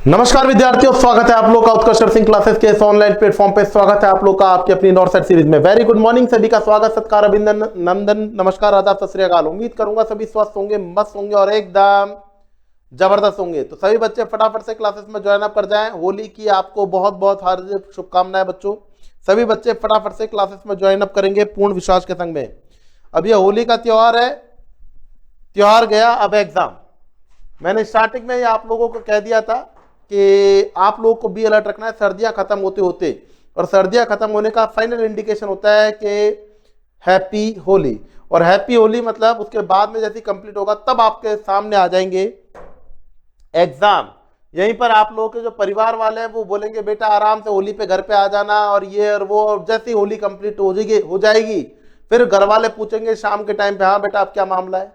नमस्कार विद्यार्थियों, स्वागत है आप लोग का उत्कर्ष सिंह क्लासेस के इस ऑनलाइन प्लेटफॉर्म पे। स्वागत है आप लोग का आपकी अपनी नॉर्थ साइड सीरीज में। वेरी गुड मॉर्निंग, सभी का स्वागत, सत्कार, अभिनंदन, नंदन, नमस्कार, आदाब, सत श्री अकाल। उम्मीद करूंगा सभी स्वस्थ होंगे, मस्त होंगे और एकदम जबरदस्त होंगे। तो सभी बच्चे फटाफट से क्लासेस में ज्वाइन अप कर जाएं। होली की आपको बहुत बहुत हार्दिक शुभकामनाएं बच्चों। सभी बच्चे फटाफट से क्लासेस में ज्वाइन अप करेंगे पूर्ण विश्वास के संग में। अब ये होली का त्योहार है, त्योहार गया, अब एग्जाम। मैंने स्टार्टिंग में ही आप लोगों को कह दिया था कि आप लोगों को भी अलर्ट रखना है। सर्दियां खत्म होते होते, और सर्दियां खत्म होने का फाइनल इंडिकेशन होता है कि हैप्पी होली। और हैप्पी होली मतलब उसके बाद में जैसे कंप्लीट होगा तब आपके सामने आ जाएंगे एग्जाम। यहीं पर आप लोगों के जो परिवार वाले हैं वो बोलेंगे बेटा आराम से होली पे घर पे आ जाना और ये और वो। और जैसे ही होली कंप्लीट हो जाएगी फिर घर वाले पूछेंगे शाम के टाइम पे, हाँ बेटा अब क्या मामला है,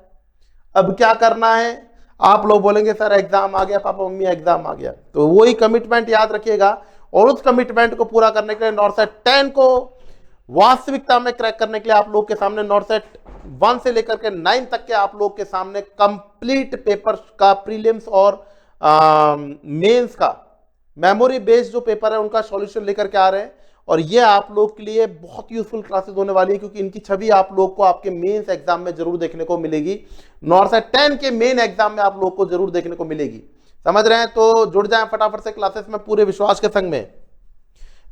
अब क्या करना है। आप लोग बोलेंगे सर एग्जाम आ गया, पापा मम्मी एग्जाम आ गया। तो वही कमिटमेंट याद रखिएगा, और उस कमिटमेंट को पूरा करने के लिए नॉर्थ 10 को वास्तविकता में क्रैक करने के लिए आप लोग के सामने नॉर्थ 1 से लेकर के 9 तक के आप लोग के सामने कंप्लीट पेपर का प्रीलिम्स और मेंस का मेमोरी बेस्ड जो पेपर है उनका सॉल्यूशन लेकर के आ रहे हैं। और ये आप लोग के लिए बहुत यूजफुल क्लासेस होने वाली है, क्योंकि इनकी छवि आप लोग को आपके मेंस एग्जाम में जरूर देखने को मिलेगी। नॉर्थ 10 के मेन एग्जाम में आप लोग को जरूर देखने को मिलेगी। समझ रहे हैं? तो जुड़ जाएं फटाफट से क्लासेस में पूरे विश्वास के संग में।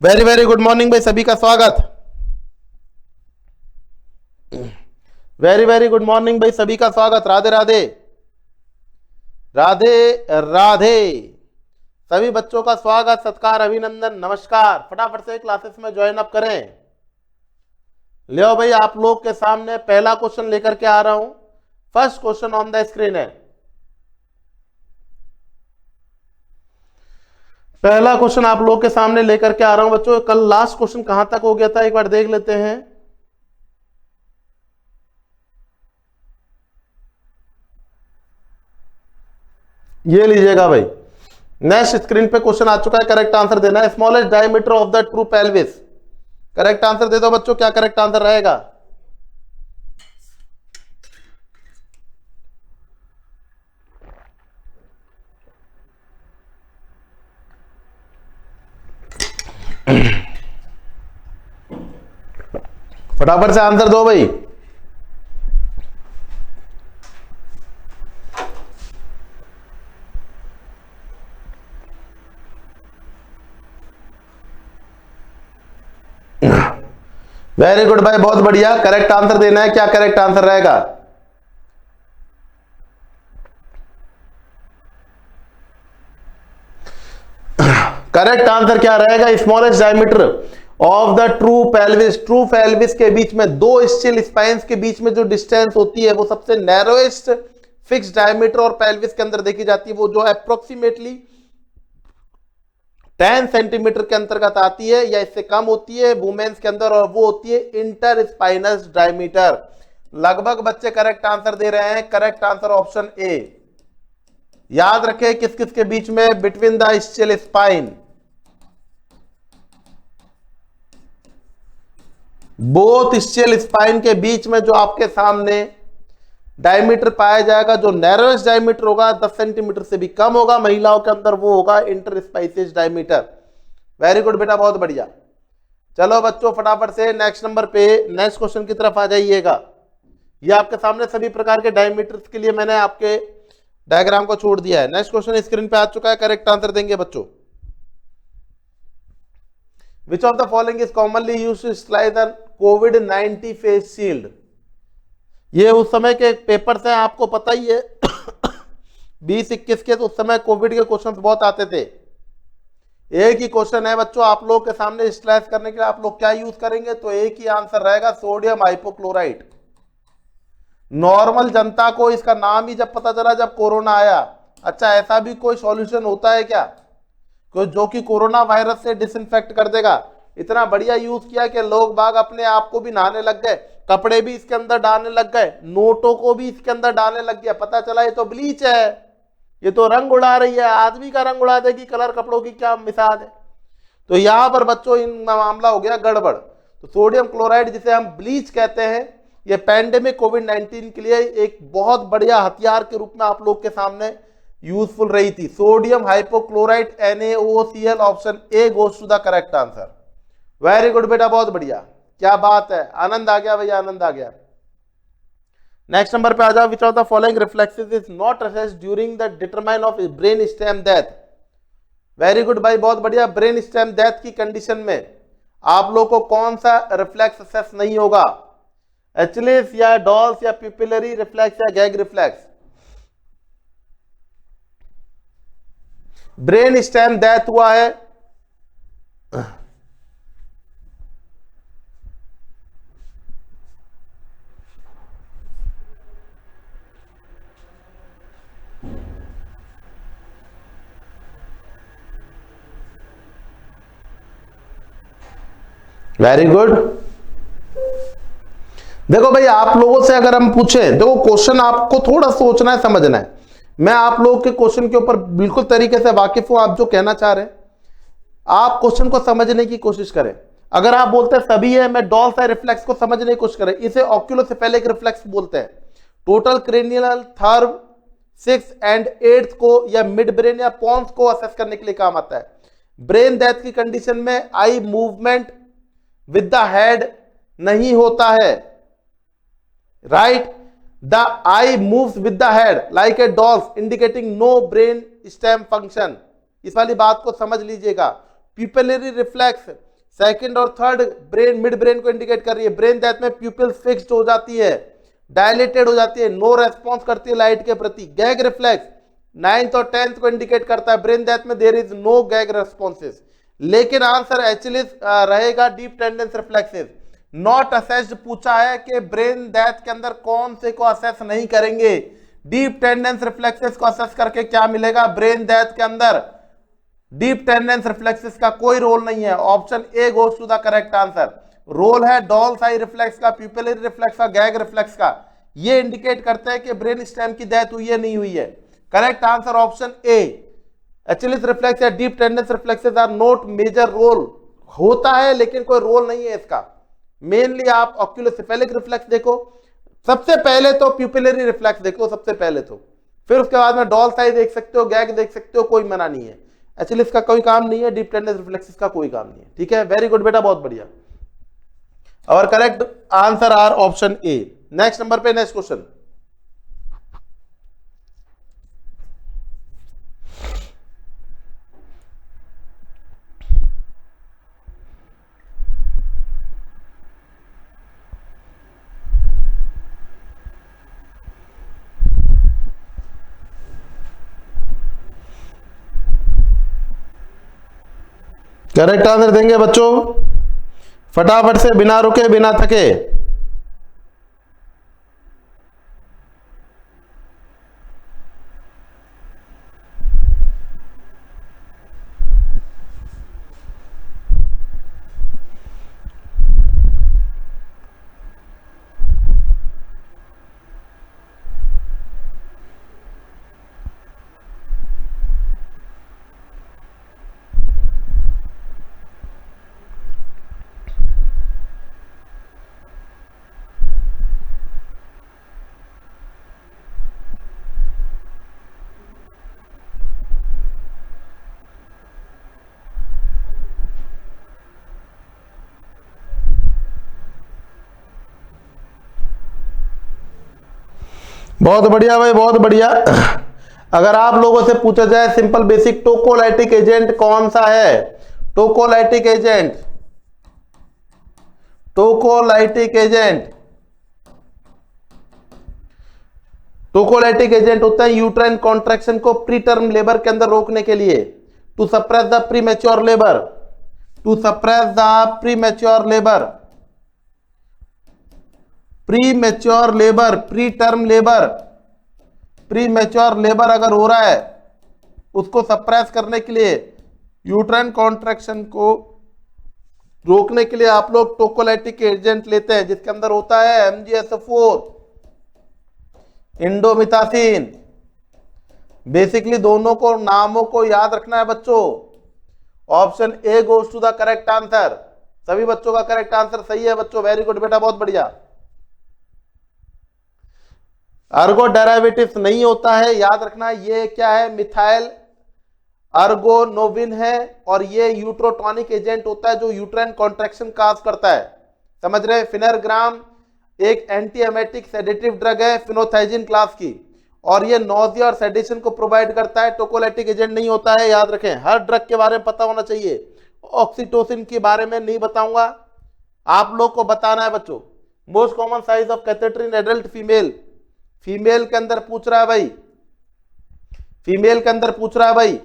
वेरी वेरी गुड मॉर्निंग भाई, सभी का स्वागत। वेरी वेरी गुड मॉर्निंग भाई, सभी का स्वागत। राधे राधे, राधे राधे। सभी बच्चों का स्वागत, सत्कार, अभिनंदन, नमस्कार। फटाफट से क्लासेस में ज्वाइन अप करें। लियो भाई, आप लोग के सामने पहला क्वेश्चन लेकर के आ रहा हूं। First question on the screen है। पहला क्वेश्चन आप लोग के सामने लेकर के आ रहा हूं बच्चों। कल लास्ट क्वेश्चन कहां तक हो गया था एक बार देख लेते हैं। ये लीजिएगा भाई, नेक्स्ट स्क्रीन पे क्वेश्चन आ चुका है। करेक्ट आंसर देना है। Smallest diameter of the true pelvis. Correct answer दे दो बच्चों, क्या करेक्ट आंसर रहेगा? फटाफट से आंसर दो भाई। वेरी गुड भाई, बहुत बढ़िया। करेक्ट आंसर देना है। क्या करेक्ट आंसर रहेगा? करेक्ट आंसर क्या रहेगा? Smallest diameter of the true pelvis. True pelvis के बीच में दो स्टिल स्पाइन्स के बीच में जो डिस्टेंस होती है वो सबसे नैरोएस्ट फिक्स डायमीटर और पेल्विस के अंदर देखी जाती है, वो जो अप्रोक्सीमेटली 10 सेंटीमीटर के अंतर्गत आती है या इससे कम होती है वुमेन्स के अंदर, और वो होती है इंटर स्पाइनस डायमीटर। लगभग बच्चे करेक्ट आंसर दे रहे हैं। करेक्ट आंसर ऑप्शन ए। याद रखें किस किस के बीच में? Between the still spine, both still spine के बीच में जो आपके सामने डायमीटर पाया जाएगा, जो नैरोएस्ट डायमीटर होगा 10 सेंटीमीटर से भी कम होगा महिलाओं के अंदर, वो होगा inter spices diameter. Very good बेटा, बहुत बढ़िया। चलो बच्चों फटाफट से नेक्स्ट नंबर पे, नेक्स्ट क्वेश्चन की तरफ आ जाइएगा। ये आपके सामने सभी प्रकार के डायमीटर्स के लिए मैंने आपके डायग्राम को छोड़ दिया है। नेक्स्ट क्वेश्चन स्क्रीन पे आ चुका है। करेक्ट आंसर देंगे बच्चों। Which of the following is commonly used to slide the कोविड-19 फेस शील्ड। ये उस समय के पेपर्स हैं, आपको पता ही है 20-21 के। तो उस समय कोविड के क्वेश्चंस बहुत आते थे। एक ही क्वेश्चन है बच्चों आप लोग के सामने, स्लैश करने के लिए आप लोग क्या यूज करेंगे? तो एक ही आंसर रहेगा, सोडियम हाइपोक्लोराइट। नॉर्मल जनता को इसका नाम ही जब पता चला जब कोरोना आया। अच्छा, ऐसा भी कोई सॉल्यूशन होता है क्या कोई जो कि कोरोना वायरस से डिसइंफेक्ट कर देगा? इतना बढ़िया यूज किया कि लोग बाग अपने आप को भी नहाने लग गए, कपड़े भी इसके अंदर डालने लग गए, नोटों को भी इसके अंदर डालने लग गया। पता चला ये तो ब्लीच है, ये तो रंग उड़ा रही है। आदमी का रंग उड़ा देगी, कलर कपड़ों की क्या मिसाल है? तो यहां पर बच्चों इन मामला हो गया गड़बड़। तो सोडियम क्लोराइड जिसे हम ब्लीच कहते हैं, ये पैंडेमिक कोविड-19 के लिए एक बहुत बढ़िया हथियार के रूप में आप लोग के सामने यूजफुल रही थी। Sodium hypochlorite NaOCl, option A goes to the correct answer. Very good बेटा, बहुत बढ़िया, क्या बात है, आनंद आ गया भैया, आनंद आ गया। नेक्स्ट नंबर पे आ जाओ। विच of the following reflexes is not assessed during the determine of brain stem death. Very good भाई, बहुत बढ़िया। ब्रेन स्टेम डेथ की कंडीशन में आप लोग को कौन सा रिफ्लेक्स असेस नहीं होगा? एचलिस या डॉल्स या प्यूपिलरी रिफ्लेक्स या gag reflex? Brain stem death हुआ है, वेरी गुड। देखो भाई, आप लोगों से अगर हम पूछें, देखो क्वेश्चन आपको थोड़ा सोचना है, समझना है। मैं आप लोगों के क्वेश्चन के ऊपर बिल्कुल तरीके से वाकिफ हूं, आप जो कहना चाह रहे हैं, आप क्वेश्चन को समझने की कोशिश करें। अगर आप बोलते हैं सभी है, मैं डॉल्स आई रिफ्लेक्स को समझने की कोशिश करें, इसे ऑक्यूलोसेफेलिक रिफ्लेक्स बोलते हैं। Total cranial third, 6th and 8th को या मिड ब्रेन या पॉन्स को असेस करने के लिए काम आता है। ब्रेन डेथ की कंडीशन में eye movement with the head नहीं होता है, right? The eye moves with the head like a dolls indicating no brain stem function. इस वाली बात को समझ लीजिएगा। प्यूपिलरी रिफ्लेक्स सेकंड और थर्ड ब्रेन, मिड ब्रेन को इंडिकेट कर रही है। ब्रेन डेथ में प्यूपिल फिक्स्ड हो जाती है, डायलेटेड हो जाती है, नो रेस्पॉन्स करती है लाइट के प्रति। गैग रिफ्लेक्स 9th और 10th को इंडिकेट करता है। ब्रेन डेथ में there is no gag responses. लेकिन आंसर एक्चुअली रहेगा deep tendencies reflexes. Not assessed पूछा है कि ब्रेन डेथ के अंदर कौन से को असेस नहीं करेंगे। डीप टेंडेंस रिफ्लेक्सेस को असेस करके क्या मिलेगा? ब्रेन डेथ के अंदर डीप टेंडेंस रिफ्लेक्सेस का कोई रोल नहीं है। Option A goes to the correct answer. Role है डॉल्स आई रिफ्लेक्स का, प्यूपिलरी रिफ्लेक्स का, गैग रिफ्लेक्स का। ये इंडिकेट करते हैं कि ब्रेन स्टेम की डेथ हुई है नहीं हुई है। Correct answer option A. Achilles reflex या deep tendencies reflexes are not major role. होता है लेकिन कोई रोल नहीं है इसका। मेनली आप ऑक्यूलोसेफेलिक रिफ्लेक्स देखो, सबसे पहले तो प्यूपिलरी रिफ्लेक्स देखो सबसे पहले तो, फिर उसके बाद में डॉल्स आई देख सकते हो, गैग देख सकते हो, कोई मना नहीं है। एचलिस का कोई काम नहीं है, डीप टेंडेंस रिफ्लेक्सेस का कोई काम नहीं है। ठीक है, वेरी गुड बेटा, बहुत बढ़िया। और correct answer are option A. Next number पे नेक्स्ट क्वेश्चन। करेक्ट आंसर देंगे बच्चों फटाफट से, बिना रुके बिना थके। बहुत बढ़िया भाई, बहुत बढ़िया। अगर आप लोगों से पूछा जाए सिंपल बेसिक, टोकोलाइटिक एजेंट कौन सा है? Tocolytic agent, tocolytic agent, tocolytic agent होता है यूट्राइन कॉन्ट्रैक्शन को प्री टर्म लेबर के अंदर रोकने के लिए, to suppress the premature labour, to suppress the premature labour, premature labour, pre term labour, premature labour अगर हो रहा है उसको सप्रेस करने के लिए, यूट्राइन कॉन्ट्रैक्शन को रोकने के लिए आप लोग टोकोलाइटिक एजेंट लेते हैं, जिसके अंदर होता है MgSO4, इंडोमिथासिन। बेसिकली दोनों को नामों को याद रखना है बच्चों। Option A goes to the correct answer. सभी बच्चों का करेक्ट आंसर सही है बच्चों, वेरी गुड बेटा, बहुत बढ़िया। अर्गो डेरिवेटिव्स नहीं होता है, याद रखना। ये क्या है, मिथाइल अर्गोनोविन है, और ये यूट्रोटॉनिक एजेंट होता है जो यूट्राइन कॉन्ट्रैक्शन काज करता है, समझ रहे। फिनरग्राम एक एंटी एमेटिक सेडेटिव ड्रग है फिनोथाइजिन क्लास की, और ये नोजिया और सेडेशन को प्रोवाइड करता है, टोकोलाइटिक एजेंट नहीं होता है, याद रखें। हर ड्रग के बारे में पता होना चाहिए। ऑक्सीटोसिन के बारे में नहीं बताऊंगा, आप लोग को बताना है बच्चों। Most common size of catheter in adult female, female के अंदर पूछ रहा है भाई, फीमेल के अंदर पूछ रहा है भाई।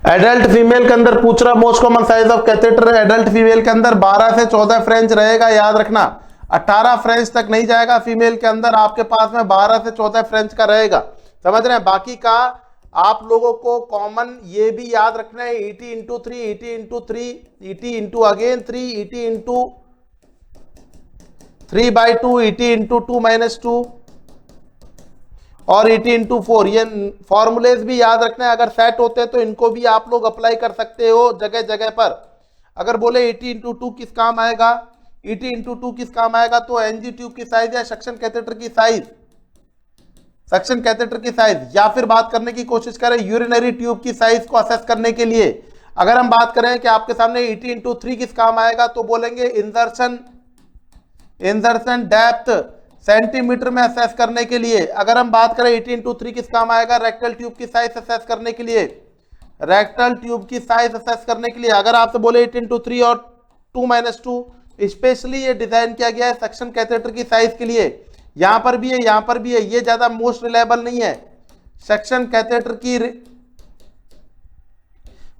एडल्ट फीमेल के अंदर पूछ रहा, most common size of catheter adult female के अंदर 12 से 14 फ्रेंच रहेगा, याद रखना। 18 फ्रेंच तक नहीं जाएगा फीमेल के अंदर, आपके पास में 12 से 14 फ्रेंच का रहेगा, समझ रहे हैं। बाकी का आप लोगों को कॉमन ये भी याद रखना है, ET into 3, ET into 3, ET into again 3, ET into 3/2, ET into 2-2 और ईटी इंटू 4। ये फॉर्मूलेज भी याद रखना है, अगर सेट होते हैं तो इनको भी आप लोग अप्लाई कर सकते हो जगह जगह पर। अगर बोले ईटी इंटू 2 किस काम आएगा, ईटी इंटू 2 किस काम आएगा, तो एनजी ट्यूब की साइज या सक्शन कैथेटर की साइज, सक्शन कैथेटर की साइज, या फिर बात करने की कोशिश करें यूरिनरी ट्यूब की साइज को असेस करने के लिए। अगर हम बात करें कि आपके सामने ईटी इंटू 3 किस काम आएगा, तो बोलेंगे इंजर्शन डेप्थ सेंटीमीटर में असेस करने के लिए। अगर हम बात करें 18-3 किस काम आएगा, रेक्टल ट्यूब की साइज असेस करने के लिए, रेक्टल ट्यूब की साइज असेस करने के लिए। अगर आपसे बोले 18-3 और 2-2, स्पेशली ये डिजाइन किया गया है सक्शन कैथेटर की साइज के लिए। यहां पर भी है, यहां पर भी है, ये ज्यादा मोस्ट रिलायबल नहीं है। सक्शन कैथेटर की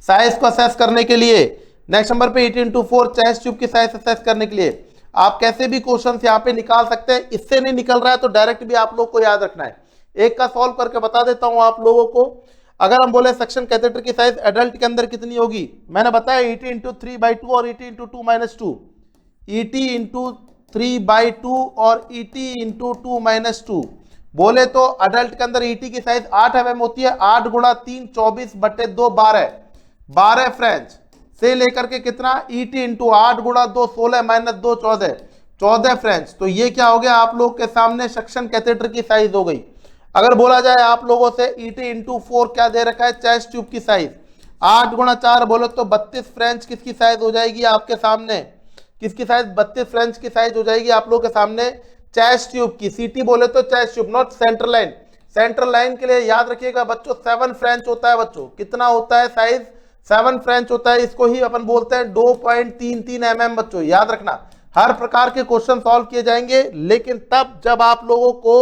साइज को असेस करने के लिए। नेक्स्ट नंबर पे 18-4 चेस्ट ट्यूब की साइज असेस करने के लिए। आप कैसे भी क्वेश्चन यहाँ पे निकाल सकते हैं, इससे नहीं निकल रहा है तो डायरेक्ट भी आप लोग को याद रखना है। एक का सॉल्व करके बता देता हूं आप लोगों को। अगर हम बोले सक्शन कैथेटर की साइज एडल्ट के अंदर कितनी होगी, मैंने बताया ईटी इंटू 3/2 और ईटी इंटू 2-2, ईटी इंटू 3/2 और ईटी इंटू 2-2। बोले तो अडल्ट के अंदर ईटी की साइज 8 mm होती है, 8 गुणा 3 24/2 12 फ्रेंच से लेकर के कितना, ईटी इंटू 8 गुणा 2 16 - 2 14 फ्रेंच। तो ये क्या हो गया आप लोग के सामने सक्शन कैथेटर की साइज हो गई। अगर बोला जाए आप लोगों से ईटी इंटू 4 क्या दे रखा है, चेस्ट ट्यूब की साइज 8 गुणा 4 बोलो तो 32 फ्रेंच किसकी साइज हो जाएगी आपके सामने, किसकी साइज 32 फ्रेंच की साइज हो जाएगी आप लोग के सामने, चेस्ट ट्यूब की। सीटी बोले तो chest tube, not central line. Central line के लिए याद रखिएगा बच्चों 7 फ्रेंच होता है बच्चों, कितना होता है साइज, 7 फ्रेंच होता है। इसको ही अपन बोलते हैं 2.33 mm बच्चों, याद रखना। हर प्रकार के क्वेश्चन सॉल्व किए जाएंगे, लेकिन तब जब आप लोगों को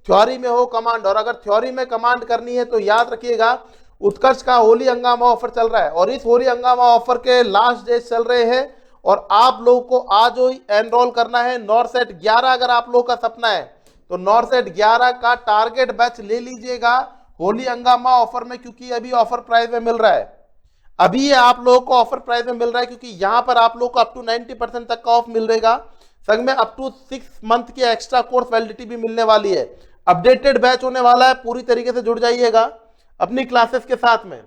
थ्योरी में हो कमांड। और अगर थ्योरी में कमांड करनी है तो याद रखिएगा उत्कर्ष का होली हंगामा ऑफर चल रहा है, और इस होली हंगामा ऑफर के लास्ट डेज चल रहे हैं, और आप लोगों को आज ही एनरोल करना है। नॉरसेट 11 अगर आप लोगों का सपना है तो नॉरसेट 11 का टारगेट बैच ले लीजिएगा होली हंगामा ऑफर में, क्योंकि अभी ऑफर प्राइस में मिल रहा है। अभी ये आप लोगों को ऑफर प्राइस में मिल रहा है, क्योंकि यहां पर आप लोगों को अप टू 90% तक का ऑफ मिलेगा। संग में अप टू 6 मंथ की एक्स्ट्रा कोर्स वैलिडिटी भी मिलने वाली है। अपडेटेड बैच होने वाला है, पूरी तरीके से जुड़ जाइएगा अपनी क्लासेस के साथ में।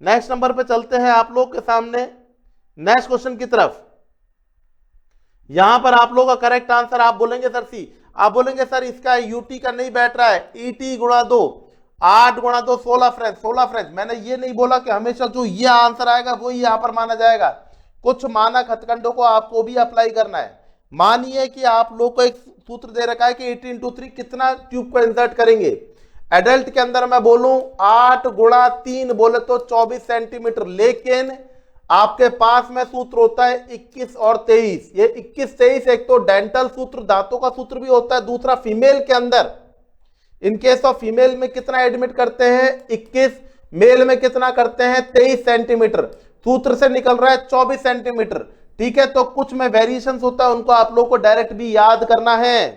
नेक्स्ट नंबर पे चलते हैं आप लोग के सामने नेक्स्ट क्वेश्चन की तरफ। यहां पर आप लोगों का करेक्ट आंसर आप बोलेंगे सर सी, आप बोलेंगे सर इसका यूटी का नहीं बैठ रहा है, ईटी गुणा 2 8 गुणा 2 16 फ्रेंच 16 फ्रेंच। मैंने ये नहीं बोला कि हमेशा जो ये आंसर आएगा वो ही यहां पर माना जाएगा, कुछ मानक हथकंडों को आपको भी अप्लाई करना है। मानिए कि आप लोग को एक सूत्र दे रखा है कि 18-3 कितना ट्यूब को इंसर्ट करेंगे। एडल्ट के अंदर मैं बोलूं 8 गुणा 3 बोले तो 24 सेंटीमीटर, लेकिन आपके पास में सूत्र होता है 21 और 23। ये 21-23 एक तो डेंटल सूत्र, दांतों का सूत्र भी होता है, दूसरा फीमेल के अंदर इन केस ऑफ फीमेल में कितना एडमिट करते हैं 21, मेल में कितना करते हैं 23 सेंटीमीटर, सूत्र से निकल रहा है 24 सेंटीमीटर। ठीक है, तो कुछ में वेरिएशन होता है, उनको आप लोगों को डायरेक्ट भी याद करना है,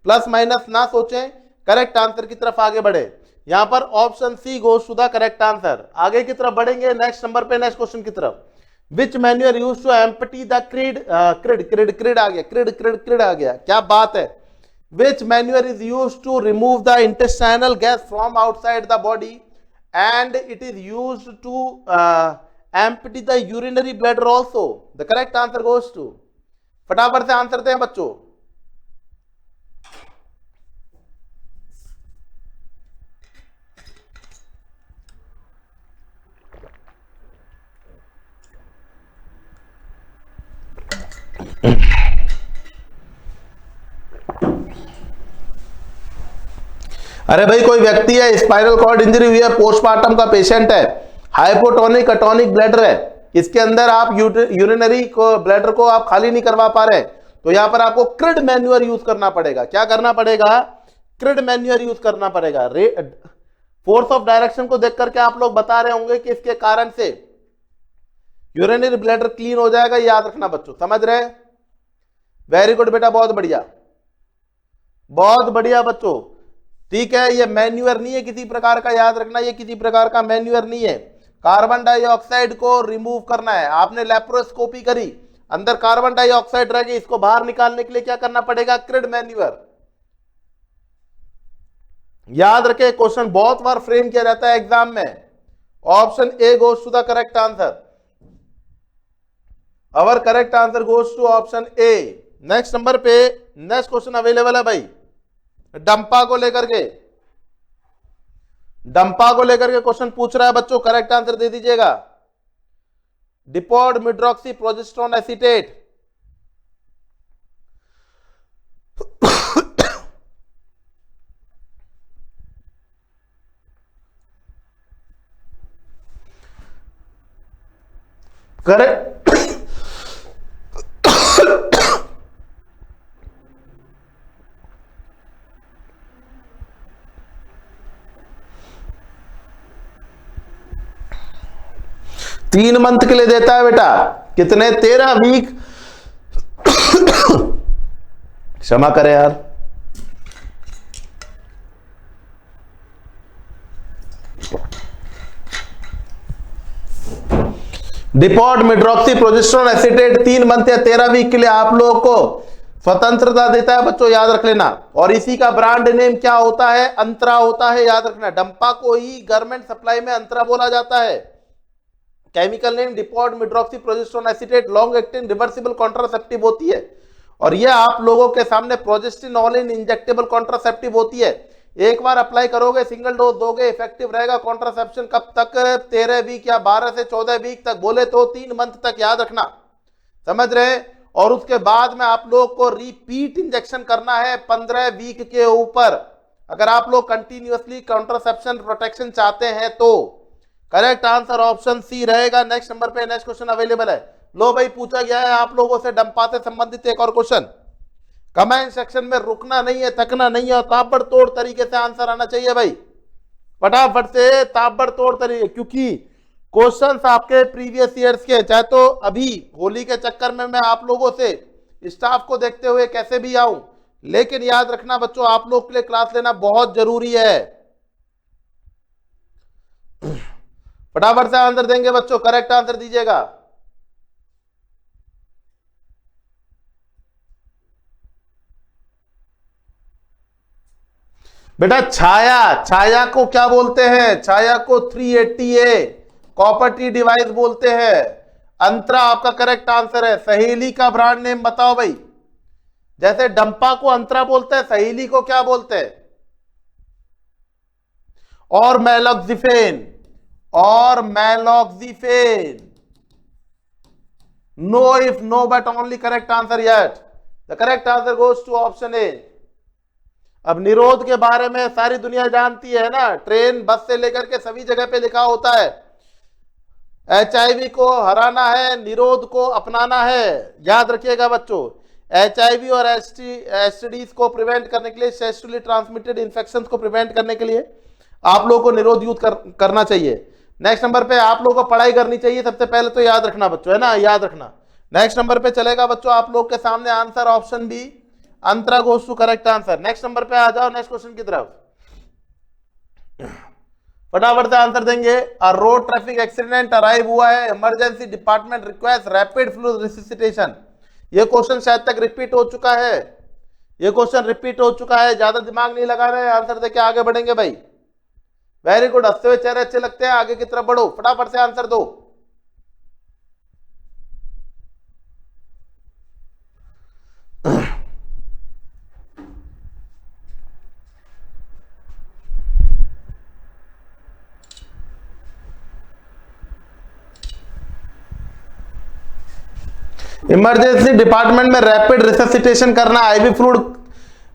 प्लस माइनस ना सोचें, करेक्ट आंसर की तरफ आगे बढ़े। यहां पर option C goes to the correct answer. आगे की तरफ बढ़ेंगे नेक्स्ट नंबर पे, नेक्स्ट क्वेश्चन की तरफ। Which manoeuvre use to empty the Crede, Crede आ गया, क्रीड आ गया, क्या बात है। which manure is used to remove the intestinal gas from outside the body and it is used to empty the urinary bladder also. The correct answer goes to, फटाफट से answer दें बच्चों। अरे भाई कोई व्यक्ति है, स्पाइनल कॉर्ड इंजरी हुई है, पोस्टमार्टम का पेशेंट है, हाइपोटोनिक अटोनिक ब्लैडर है, इसके अंदर आप यूरिनरी को ब्लैडर को आप खाली नहीं करवा पा रहे, तो यहां पर आपको क्रिड मैन्यूअर यूज करना पड़ेगा। क्या करना पड़ेगा? क्रिड मैन्यूअर यूज करना पड़ेगा। फोर्स ऑफ डायरेक्शन को देख करके आप लोग बता रहे होंगे कि इसके कारण से यूरिनरी ब्लैडर क्लीन हो जाएगा, याद रखना बच्चों, समझ रहे? वेरी गुड बेटा, बहुत बढ़िया, बहुत बढ़िया बच्चों, ठीक है। ये मैन्यूअर नहीं है किसी प्रकार का, याद रखना, ये किसी प्रकार का मैन्यूअर नहीं है। कार्बन डाइऑक्साइड को रिमूव करना है, आपने लेप्रोस्कोपी करी, अंदर कार्बन डाइऑक्साइड रह गई, इसको बाहर निकालने के लिए क्या करना पड़ेगा? Creed manure. याद रखे, क्वेश्चन बहुत बार फ्रेम किया जाता है एग्जाम में। Option A goes to the correct answer, our correct answer goes to option A. Next number पे नेक्स्ट क्वेश्चन अवेलेबल है भाई, डंपा को लेकर के, डंपा को लेकर के क्वेश्चन पूछ रहा है बच्चों, करेक्ट आंसर दे दीजिएगा। डिपोड medroxyprogesterone acetate, correct. 3 month के लिए देता है बेटा, कितने? 13 वीक। क्षमा करें यार, डिपोड मिड्रॉक्सी प्रोजेस्टेरोन एसीटेट 3 मंथ या 13 वीक के लिए आप लोगों को स्वतंत्रता देता है बच्चों, याद रख लेना। और इसी का ब्रांड नेम क्या होता है? अंतरा होता है, याद रखना। डंपा को ही गवर्नमेंट सप्लाई में अंतरा बोला जाता है। Chemical name depot medroxyprogesterone acetate, long acting reversible contraceptive होती है, और यह आप लोगों के सामने प्रोजेस्टिनोलिन इंजेक्टेबल कॉन्ट्रासेप्टिव होती है। एक बार अप्लाई करोगे, सिंगल डोज दोगे, इफेक्टिव रहेगा कॉन्ट्रासेप्शन कब तक? 13 वीक या 12 से 14 वीक तक, बोले तो 3 मंथ तक, याद रखना, समझ रहे? और उसके बाद में आप लोग को रिपीट इंजेक्शन करना है 15 वीक के ऊपर, अगर आप लोग कंटिन्यूअसली कॉन्ट्रासेप्शन प्रोटेक्शन चाहते हैं तो। करेक्ट आंसर ऑप्शन सी रहेगा। नेक्स्ट नंबर पे नेक्स्ट क्वेश्चन अवेलेबल है। लो भाई, पूछा गया है आप लोगों से डंपा से संबंधित एक और क्वेश्चन। कमेंट सेक्शन में रुकना नहीं है, थकना नहीं है, और ताबड़तोड़ तरीके से आंसर आना चाहिए भाई, फटाफट से ताबड़तोड़ तरीके, क्योंकि क्वेश्चंस आपके प्रीवियस ईयर्स के, चाहे तो अभी होली के चक्कर में मैं आप लोगों से स्टाफ को देखते हुए कैसे भी आऊं, लेकिन याद रखना बच्चों, आप लोग के लिए क्लास लेना बहुत जरूरी है। फटाफट से आंसर देंगे बच्चों, करेक्ट आंसर दीजिएगा। बेटा छाया, छाया को क्या बोलते हैं? छाया को 380A कॉपर टी डिवाइस बोलते हैं। अंतरा आपका करेक्ट आंसर है। सहेली का ब्रांड नेम बताओ भाई। जैसे डंपा को अंतरा बोलते हैं, सहेली को क्या बोलते हैं? और मैलॉक्सिफेन, और ormeloxifene. No if no but only correct answer yet. The correct answer goes to option A. अब निरोध के बारे में सारी दुनिया जानती है ना, ट्रेन बस से लेकर के सभी जगह पे लिखा होता है, HIV को हराना है, निरोध को अपनाना है। याद रखिएगा बच्चों, HIV और STDs को प्रिवेंट करने के लिए, सेक्सुअली ट्रांसमिटेड इन्फेक्शंस को प्रिवेंट करने के लिए आप लोगों को निरोध यूज करना चाहिए। नेक्स्ट नंबर पे आप लोगों को पढ़ाई करनी चाहिए सबसे पहले, तो याद रखना बच्चों, है ना, याद रखना। नेक्स्ट नंबर पे चलेगा बच्चों आप लोग के सामने आंसर ऑप्शन बी, अंतरा goes to correct answer. Next number पे आ जाओ, नेक्स्ट क्वेश्चन की तरफ फटाफट से आंसर देंगे। रोड ट्रैफिक एक्सीडेंट अराइव हुआ है, emergency department request rapid fluid resuscitation. ये क्वेश्चन शायद तक रिपीट हो चुका है, ये क्वेश्चन रिपीट हो चुका है, ज्यादा दिमाग नहीं लगा रहे, आंसर देके आगे बढ़ेंगे भाई। वेरी गुड, हंसते हुए चेहरे अच्छे लगते हैं, आगे की तरफ बढ़ो, फटाफट से आंसर दो। इमरजेंसी डिपार्टमेंट में रैपिड रिससिटेशन करना, आईवी फ्लूइड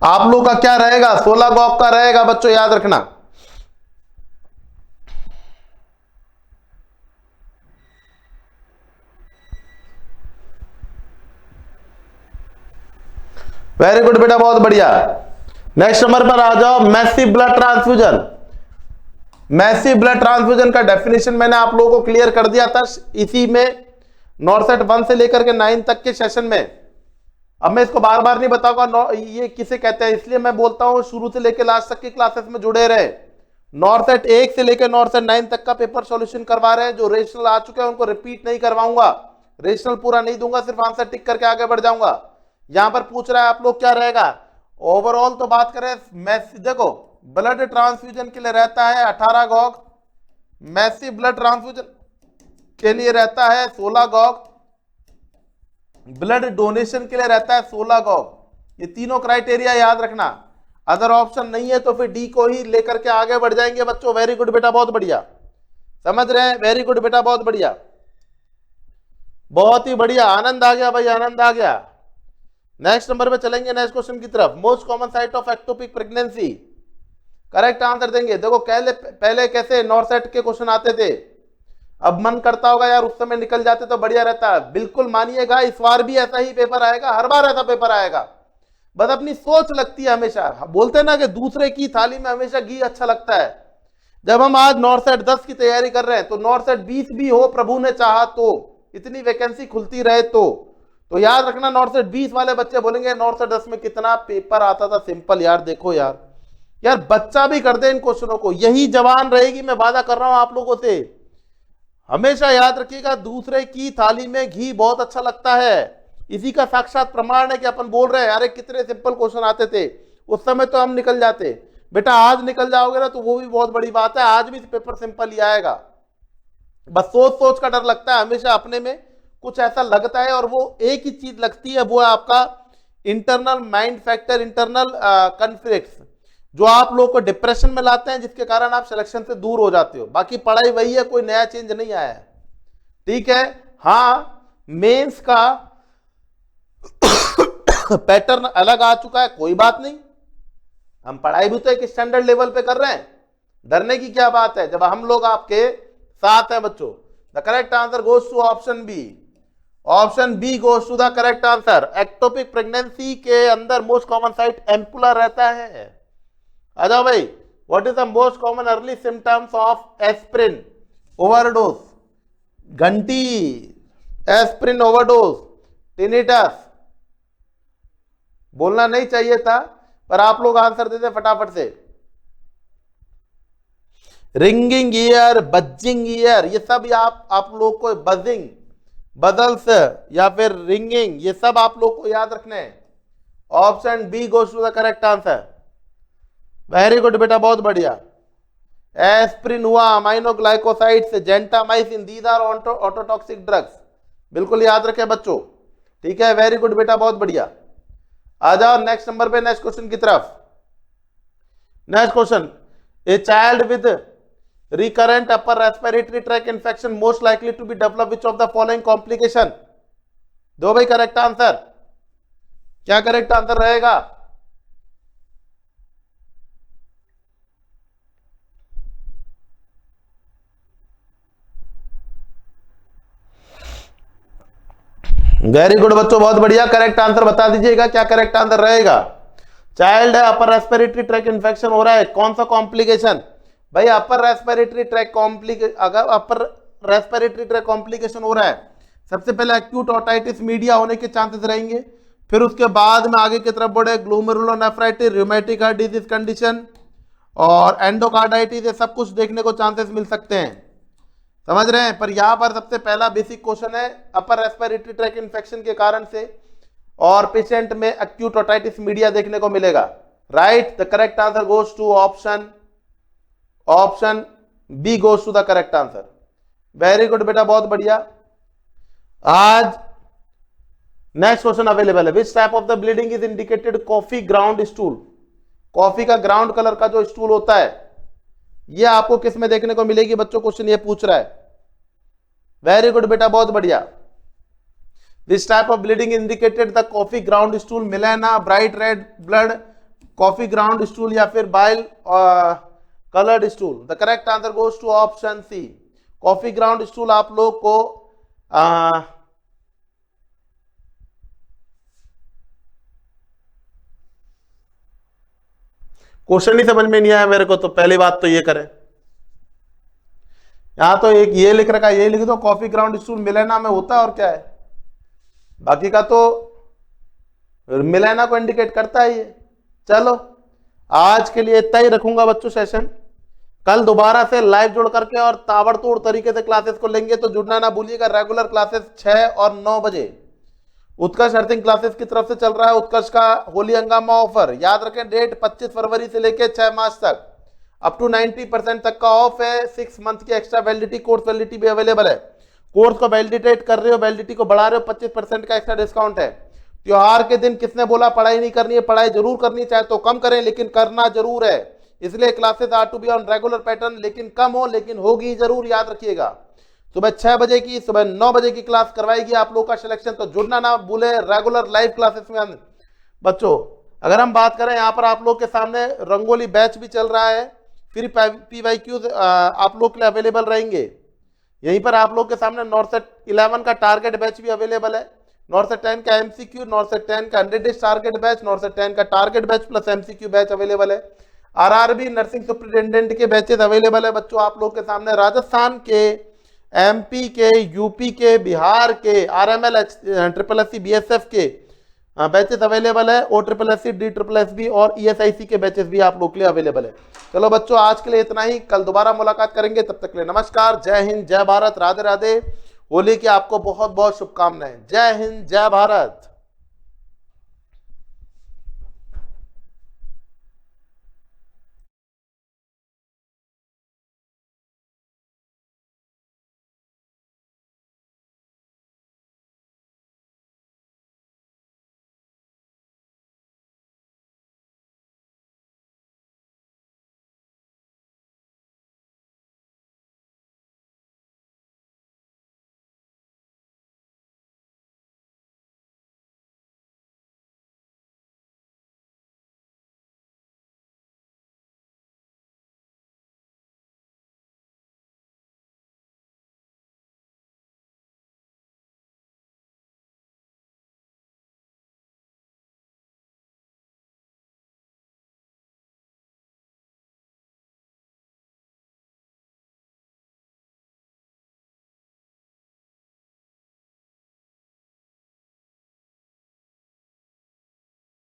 आप लोग का क्या रहेगा? 16 गॉग का रहेगा बच्चों, याद रखना। वेरी गुड बेटा, बहुत बढ़िया। नेक्स्ट नंबर पर आ जाओ, massive blood transfusion. Massive blood transfusion का डेफिनेशन मैंने आप लोगों को क्लियर कर दिया था इसी में नॉर्सेट 1 से लेकर के 9 तक के सेशन में। अब मैं इसको बार बार नहीं बताऊंगा ये किसे कहते हैं, इसलिए मैं बोलता हूं शुरू से लेकर लास्ट तक की क्लासेस में जुड़े रहे। नॉर्सेट 1 से लेकर नॉर्सेट 9 तक का पेपर सॉल्यूशन करवा रहे हैं। जो रेशनल आ चुके हैं उनको रिपीट नहीं करवाऊंगा, रेशनल पूरा नहीं दूंगा, सिर्फ आंसर टिक करके आगे बढ़ जाऊंगा। यहां पर पूछ रहा है आप लोग क्या रहेगा ओवरऑल, तो बात करें देखो ब्लड ट्रांसफ्यूजन के लिए रहता है 18 गॉग, मैसिव ब्लड ट्रांसफ्यूजन के लिए रहता है 16 गॉग, ब्लड डोनेशन के लिए रहता है 16 गॉग। ये तीनों क्राइटेरिया याद रखना, अदर ऑप्शन नहीं है तो फिर डी को ही लेकर के आगे बढ़ जाएंगे बच्चों। वेरी गुड बेटा, बहुत बढ़िया, समझ रहे हैं? वेरी गुड बेटा, बहुत बढ़िया, बहुत ही बढ़िया, आनंद आ गया भाई, आनंद आ गया। नेक्स्ट नंबर पे चलेंगे, नेक्स्ट क्वेश्चन की तरफ। Most common site of ectopic pregnancy, correct answer देंगे। देखो पहले कैसे नॉर्सेट के क्वेश्चन आते थे, अब मन करता होगा यार उस समय निकल जाते तो बढ़िया रहता। बिल्कुल मानिएगा इस बार भी ऐसा ही पेपर आएगा, हर बार ऐसा पेपर आएगा, बस अपनी सोच लगती है हमेशा। बोलते हैं ना कि दूसरे की थाली में हमेशा घी अच्छा लगता है। जब हम आज नॉर्सेट 10 की तैयारी कर रहे हैं तो नॉर्सेट 20 भी हो, प्रभु ने चाहा तो, इतनी वैकेंसी खुलती रहे तो याद रखना नॉर्सेट 20 वाले बच्चे बोलेंगे नॉर्सेट 10 में कितना पेपर आता था सिंपल। यार देखो यार बच्चा भी कर दे इन क्वेश्चनों को, यही जवान रहेगी, मैं वादा कर रहा हूं आप लोगों से। हमेशा याद रखिएगा दूसरे की थाली में घी बहुत अच्छा लगता है। इसी का साक्षात प्रमाण है कि अपन बोल रहे हैं अरे कितने सिंपल क्वेश्चन आते थे उस समय, तो हम निकल जाते। बेटा आज निकल जाओगे ना तो वो भी बहुत बड़ी बात है, आज भी पेपर सिंपल ही आएगा। बस सोच सोच का डर लगता है हमेशा, अपने में कुछ ऐसा लगता है और वो एक ही चीज लगती है, वो है आपका internal mind factor, internal conflicts, जो आप लोग को डिप्रेशन में लाते हैं, जिसके कारण आप सिलेक्शन से दूर हो जाते हो। बाकी पढ़ाई वही है, कोई नया चेंज नहीं आया है, ठीक है। हाँ मेंस का पैटर्न अलग आ चुका है, कोई बात नहीं, हम पढ़ाई भी तो एक स्टैंडर्ड लेवल पे कर रहे हैं, डरने की क्या बात है जब हम लोग आपके साथ हैं बच्चों। The correct answer goes to option B, option B goes to the correct answer. Ectopic pregnancy के अंदर मोस्ट कॉमन साइट एम्पुला रहता है। आ जाओ भाई, what is the most common early symptoms of aspirin overdose? घंटी, एस्प्रिन ओवरडोज, टिनिटस। बोलना नहीं चाहिए था पर आप लोग आंसर देते फटाफट से। रिंगिंग ईयर, बजिंग ईयर, ये सब आप लोग को, बजिंग, बदल्स या फिर रिंगिंग, ये सब आप लोग को याद रखने हैं। Option B goes to the correct answer. Very good बेटा, बहुत बढ़िया। एस्प्रिन हुआ, aminoglycosides, gentamicin, these are ototoxic drugs, बिल्कुल याद रखें बच्चों, ठीक है। वेरी गुड बेटा, बहुत बढ़िया। आ जाओ नेक्स्ट नंबर पे, नेक्स्ट क्वेश्चन की तरफ। Next question, a child with recurrent upper respiratory tract infection most likely to be develop which of the following complication? दो भाई करेक्ट आंसर, क्या करेक्ट आंसर रहेगा? वेरी गुड बच्चों, बहुत बढ़िया, करेक्ट आंसर बता दीजिएगा, क्या करेक्ट आंसर रहेगा? चाइल्ड है, अपर रेस्पिरेटरी ट्रैक इन्फेक्शन हो रहा है, कौन सा कॉम्प्लिकेशन? भाई अपर रेस्पिरेटरी ट्रैक अगर अपर रेस्पिरेटरी ट्रैक कॉम्प्लिकेशन हो रहा है, सबसे पहले एक्यूट ओटाइटिस मीडिया होने के चांसेस रहेंगे, फिर उसके बाद में आगे की तरफ बढ़े glomerulonephritis, rheumatic heart disease condition और एंडोकार्डाइटिस, ये सब कुछ देखने को चांसेस मिल सकते हैं, समझ रहे हैं। पर यहाँ पर सबसे पहला बेसिक क्वेश्चन है अपर रेस्पिरेटरी ट्रैक इन्फेक्शन के कारण से और पेशेंट में एक्यूट ओटाइटिस मीडिया देखने को मिलेगा। Right, the correct answer goes to option B goes to the correct answer. Very good बेटा, बहुत बढ़िया। आज नेक्स्ट क्वेश्चन अवेलेबल है। Which type of the bleeding is indicated coffee ground stool. Coffee का ground colour का जो stool होता है ये आपको किस में देखने को मिलेगी बच्चों, क्वेश्चन ये पूछ रहा है। वेरी गुड बेटा, बहुत बढ़िया। This type of bleeding indicated the coffee ground stool, melena, bright red blood, coffee ground stool या फिर bile coloured stool. The correct answer goes to option C. Coffee ground stool आप लोग को question ही समझ में नहीं आया मेरे को, तो पहली बात तो ये करें। यहां तो एक ये लिख रखा है, ये लिख दो कॉफी ग्राउंड स्टूल मिलेना में होता है और क्या है, बाकी का तो मिलेना को इंडिकेट करता है ये। चलो आज के लिए इतना ही रखूंगा बच्चों सेशन। कल दोबारा से लाइव जुड़ करके और ताबड़तोड़ तरीके से क्लासेस को लेंगे, तो जुड़ना ना भूलिएगा। रेगुलर क्लासेस 6 और 9 बजे उत्कर्ष अर्थिंग क्लासेस की तरफ से चल रहा है उत्कर्ष का होली हंगामा ऑफर। याद रखें, डेट 25 फरवरी से लेकर 6 मार्च तक अप टू 90% तक का ऑफ है। 6 मंथ की एक्स्ट्रा वैलिडिटी, कोर्स वैलिडिटी भी अवेलेबल है। कोर्स को वैलिडेट कर रहे हो, वैलिडिटी को बढ़ा रहे हो, 25% का एक्स्ट्रा डिस्काउंट है। त्योहार के दिन किसने बोला पढ़ाई नहीं करनी है, पढ़ाई जरूर करनी, चाहे तो कम करें लेकिन करना जरूर है। इसलिए classes are to be on regular pattern, लेकिन कम हो लेकिन होगी जरूर, याद रखिएगा। सुबह 6 बजे की, सुबह 9 बजे की क्लास करवाएगी आप लोग का सिलेक्शन, तो जुड़ना ना भूले रेगुलर लाइव क्लासेस में। बच्चों अगर हम बात करें, यहाँ पर आप लोग के सामने रंगोली बैच भी चल रहा है, फिर PYQ आप लोग के लिए अवेलेबल रहेंगे। यहीं पर आप लोग के सामने नॉर्सेट 11 का टारगेट बैच भी अवेलेबल है। नॉर्सेट 10 का MCQ, नॉर्सेट 10 का 100 डेज टारगेट बैच, नॉर्सेट 10 का target batch plus MCQ batch available है। RRB नर्सिंग सुपरिटेंडेंट के बैचेस अवेलेबल है बच्चों आप लोग के सामने। राजस्थान के, MP के, UP के, बिहार के, RML, SSC, BSF के बैचेस अवेलेबल है। OSSC, DSSB और ESIC के बैचेस भी आप लोग के लिए अवेलेबल है। चलो बच्चों आज के लिए इतना ही, कल दोबारा मुलाकात करेंगे, तब तक के लिए नमस्कार, जय हिंद, जय भारत, राधे राधे। होली की आपको बहुत बहुत शुभकामनाएं। जय हिंद, जय भारत।